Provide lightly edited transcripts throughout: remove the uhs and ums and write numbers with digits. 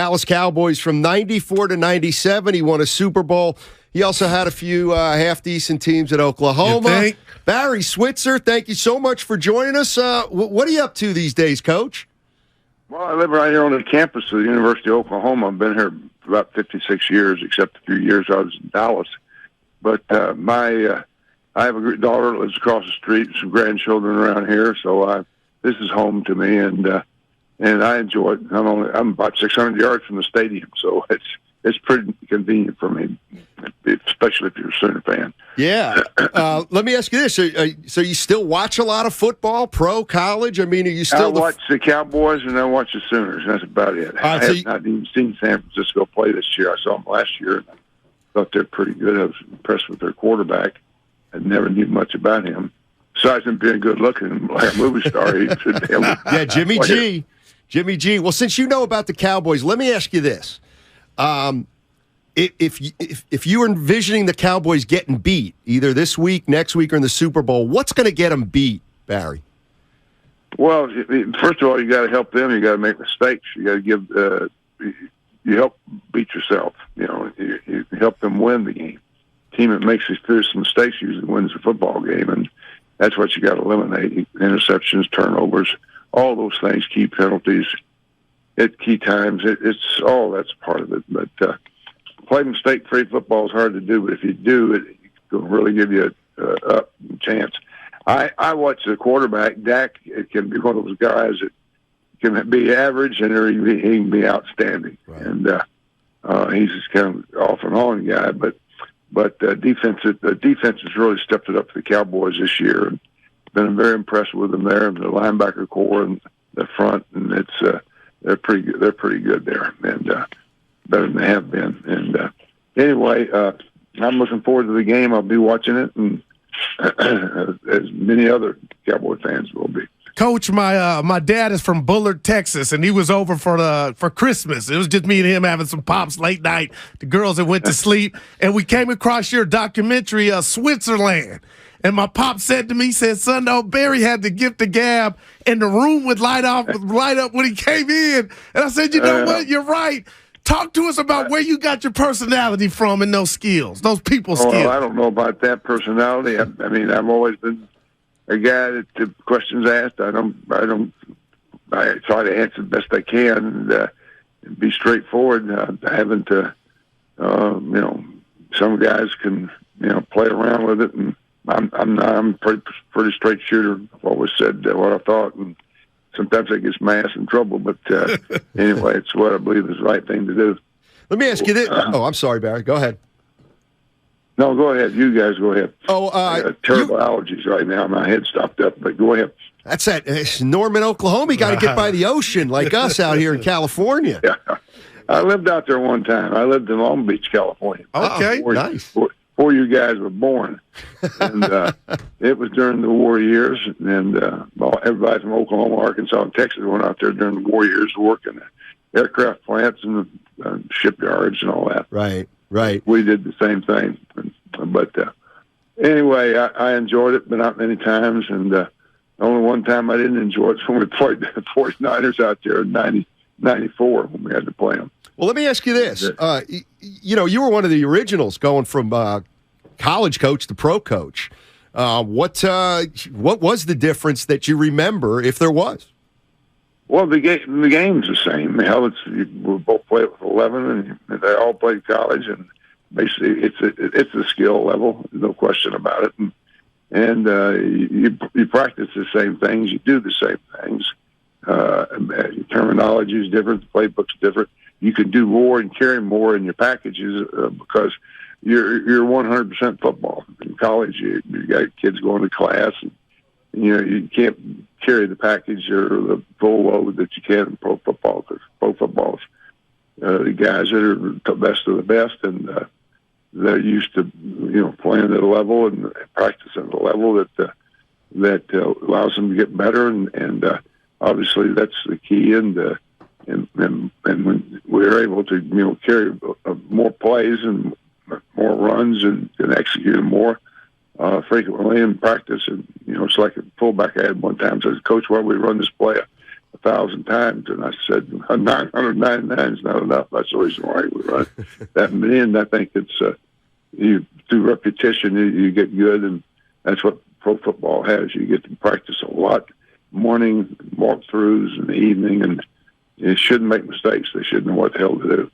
Dallas Cowboys from 94 to 97. He won a Super Bowl. He also had a few half-decent teams at Oklahoma. Barry Switzer, thank you so much for joining us. What are you up to these days, Coach? Well, I live right here on the campus of the University of Oklahoma. I've been here for about 56 years, except a few years I was in Dallas. But I have a great daughter that lives across the street, some grandchildren around here, so this is home to me, and I enjoy it. I'm about 600 yards from the stadium, so it's pretty convenient for me, especially if you're a Sooner fan. Yeah. Let me ask you this: so you still watch a lot of football, pro, college? I mean, are you still? I watch the Cowboys and I watch the Sooners. That's about it. I have not even seen San Francisco play this year. I saw them last year. Thought they're pretty good. I was impressed with their quarterback. I never knew much about him. Besides him being good looking, like a movie star, he's a damn yeah, Jimmy G. Jimmy G. Well, since you know about the Cowboys, let me ask you this: if you were envisioning the Cowboys getting beat either this week, next week, or in the Super Bowl, what's going to get them beat, Barry? Well, first of all, you got to help them. You got to make mistakes. You got to give. You help beat yourself. You help them win the game. Team that makes these serious mistakes usually wins the football game, and that's what you got to eliminate: interceptions, turnovers, all those things, key penalties at key times. It's all that's part of it. But play mistake-free football is hard to do, but if you do, it can really give you a chance. I watch the quarterback. Dak can be one of those guys that can be average, and he can be outstanding. Right. And he's just kind of off and on guy. But the defense has really stepped it up for the Cowboys this year. And been very impressed with them there, the linebacker core and the front, and they're pretty good. They're pretty good there, and better than they have been. And anyway, I'm looking forward to the game. I'll be watching it, and as many other Cowboy fans will be. Coach, my dad is from Bullard, Texas, and he was over for Christmas. It was just me and him having some pops late night. The girls had went to sleep, and we came across your documentary, Switzerland. And my pop said to me, son, no, Barry had the gift of gab, and the room would light up when he came in. And I said, you know what? You're right. Talk to us about where you got your personality from and those skills, those people skills. Well, I don't know about that personality. I mean, I've always been a guy that the questions asked, I try to answer the best I can and be straightforward. I haven't, some guys can, play around with it, and I'm a pretty straight shooter. I've always said what I thought, and sometimes I get my ass in trouble, but anyway, it's what I believe is the right thing to do. Let me ask you this. I'm sorry, Barry. Go ahead. No, go ahead. You guys go ahead. I got terrible allergies right now. My head's stopped up, but go ahead. That's at Norman, Oklahoma. You got to get by the ocean like us out here in California. Yeah. I lived out there one time. I lived in Long Beach, California. Okay, nice. Before you guys were born. And it was during the war years, and everybody from Oklahoma, Arkansas, and Texas went out there during the war years to work in the aircraft plants and the shipyards and all that. Right. We did the same thing. But anyway, I enjoyed it, but not many times. And only one time I didn't enjoy it was when we played the 49ers out there in 94 when we had to play them. Well, let me ask you this. You were one of the originals going from college coach to pro coach. What was the difference that you remember, if there was? Well, the game's the same. We both played with 11, and they all played college, and basically it's a skill level, no question about it. And you practice the same things, you do the same things. Your terminology is different, the playbook's different. You can do more and carry more in your packages because you're 100% football. In college, you got kids going to class, and you can't carry the package or the full load that you can in pro football, because pro football's the guys that are the best of the best, and they're used to playing at a level and practicing at a level that allows them to get better, and obviously that's the key. And when we're able to carry more plays and more runs and execute them more frequently in practice, and it's like a fullback I had one time says, "Coach, why don't we run this play 1,000 times, and I said 999 is not enough. That's the reason why we run that many. And I think it's through repetition you get good, and that's what pro football has. You get to practice a lot, morning walkthroughs in the evening, and you shouldn't make mistakes. They should know what the hell to do.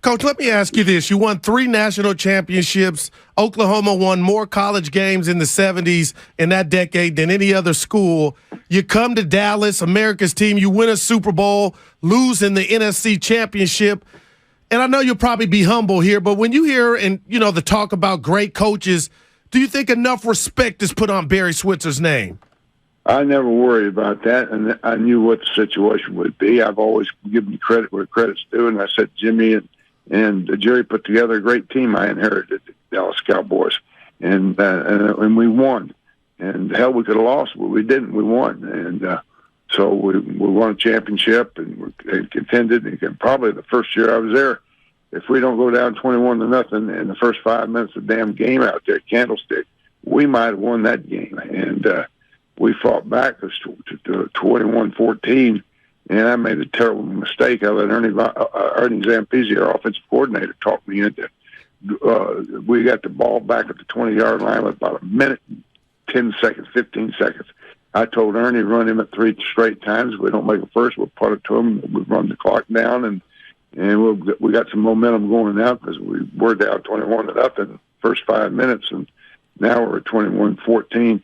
Coach, let me ask you this. You won 3 national championships. Oklahoma won more college games in the 70s in that decade than any other school. You come to Dallas, America's team. You win a Super Bowl, lose in the NFC championship. And I know you'll probably be humble here, but when you hear the talk about great coaches, do you think enough respect is put on Barry Switzer's name? I never worried about that, and I knew what the situation would be. I've always given credit where credit's due, and I said Jimmy and Jerry put together a great team. I inherited the Dallas Cowboys, and we won. And hell, we could have lost, but we didn't. We won, and so we won a championship and contended. And probably the first year I was there, if we don't go down 21-0 in the first 5 minutes of the damn game out there at Candlestick, we might have won that game. And we fought back to 21-14. And I made a terrible mistake. I let Ernie Zampese, our offensive coordinator, talk me into. We got the ball back at the 20-yard line with about a minute, 10 seconds, 15 seconds. I told Ernie, run him at 3 straight times. If we don't make a first, we'll punt it to him. We'll run the clock down, and we got some momentum going out because we were down 21-0 in the first 5 minutes, and now we're at 21-14.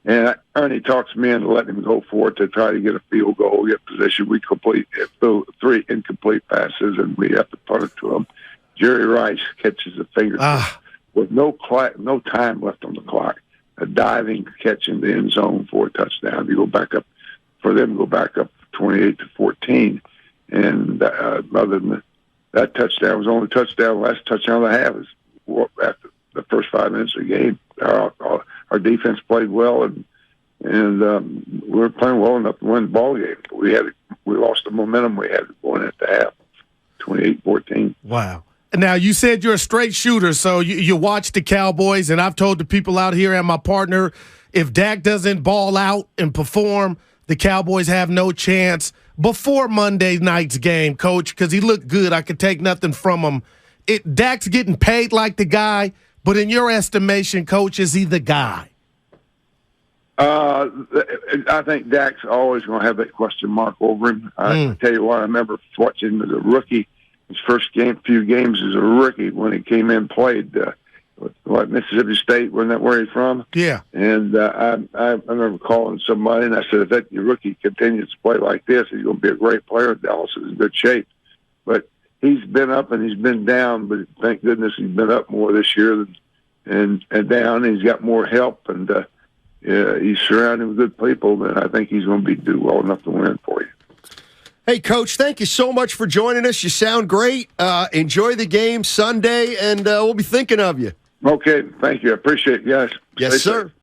And Ernie talks me into letting him go for it to try to get a field goal, get position. We complete 3 incomplete passes, and we have to punt it to him. Jerry Rice catches the fingertip with no time left on the clock. A diving catch in the end zone for a touchdown. You go back up, for them to go back up 28-14. And other than that touchdown was the only touchdown. Last touchdown I have is after the first 5 minutes of the game. Our defense played well, and we were playing well enough to win the ball game. But we lost the momentum we had going at the half, 28-14. Wow. Now, you said you're a straight shooter, so you watch the Cowboys, and I've told the people out here and my partner, if Dak doesn't ball out and perform, the Cowboys have no chance. Before Monday night's game, Coach, because he looked good, I could take nothing from him. Dak's getting paid like the guy, but in your estimation, Coach, is he the guy? I think Dak's always going to have that question mark over him. I tell you what, I remember watching him as a rookie. His first few games as a rookie when he came in and played Mississippi State. Wasn't that where he's from? Yeah. And I remember calling somebody, and I said, if that your rookie continues to play like this, he's going to be a great player. Dallas is in good shape. But he's been up and he's been down, but thank goodness he's been up more this year and down. He's got more help, and he's surrounded with good people, and I think he's going to do well enough to win for you. Hey, Coach, thank you so much for joining us. You sound great. Enjoy the game Sunday, and we'll be thinking of you. Okay, thank you. I appreciate it, guys. Yes, sir.